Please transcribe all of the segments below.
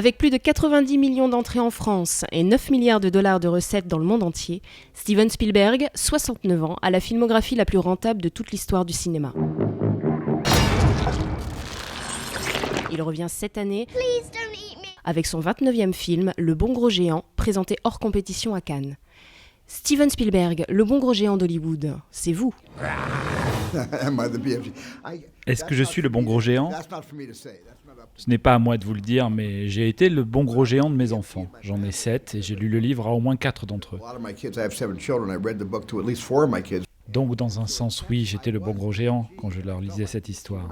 Avec plus de 90 millions d'entrées en France et 9 milliards de dollars de recettes dans le monde entier, Steven Spielberg, 69 ans, a la filmographie la plus rentable de toute l'histoire du cinéma. Il revient cette année avec son 29e film, Le Bon Gros Géant, présenté hors compétition à Cannes. Steven Spielberg, le bon gros géant d'Hollywood, c'est vous. Est-ce que je suis le bon gros géant ? Ce n'est pas à moi de vous le dire, mais j'ai été le bon gros géant de mes enfants. J'en ai 7 et j'ai lu le livre à au moins 4 d'entre eux. Donc dans un sens, oui, j'étais le bon gros géant quand je leur lisais cette histoire.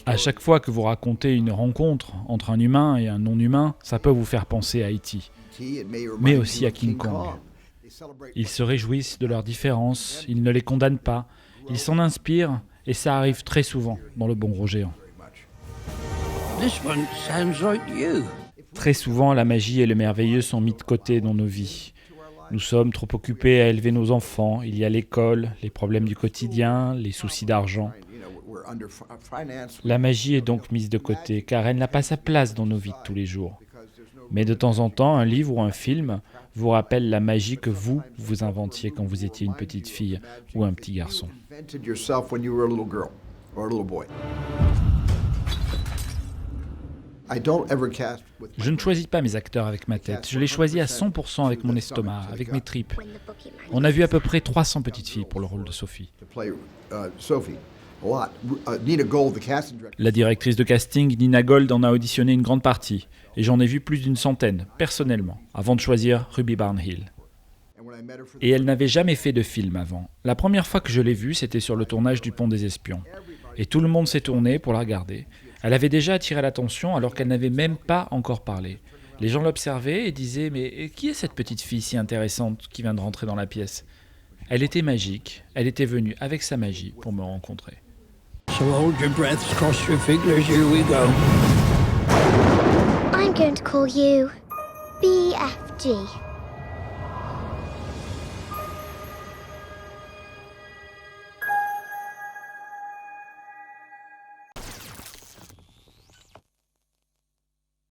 À chaque fois que vous racontez une rencontre entre un humain et un non-humain, ça peut vous faire penser à E.T., mais aussi à King Kong. Ils se réjouissent de leurs différences, ils ne les condamnent pas, ils s'en inspirent, et ça arrive très souvent dans Le Bon Gros Géant. Très souvent, la magie et le merveilleux sont mis de côté dans nos vies. Nous sommes trop occupés à élever nos enfants, il y a l'école, les problèmes du quotidien, les soucis d'argent. La magie est donc mise de côté, car elle n'a pas sa place dans nos vies de tous les jours. Mais de temps en temps, un livre ou un film vous rappelle la magie que vous inventiez quand vous étiez une petite fille ou un petit garçon. Je ne choisis pas mes acteurs avec ma tête, je les choisis à 100% avec mon estomac, avec mes tripes. On a vu à peu près 300 petites filles pour le rôle de Sophie. La directrice de casting, Nina Gold, en a auditionné une grande partie, et j'en ai vu plus d'une centaine, personnellement, avant de choisir Ruby Barnhill. Et elle n'avait jamais fait de film avant. La première fois que je l'ai vue, c'était sur le tournage du Pont des Espions. Et tout le monde s'est tourné pour la regarder. Elle avait déjà attiré l'attention alors qu'elle n'avait même pas encore parlé. Les gens l'observaient et disaient « Mais qui est cette petite fille si intéressante qui vient de rentrer dans la pièce ?» Elle était magique, elle était venue avec sa magie pour me rencontrer. So hold your breaths, cross your fingers, here we go. I'm going to call you BFG.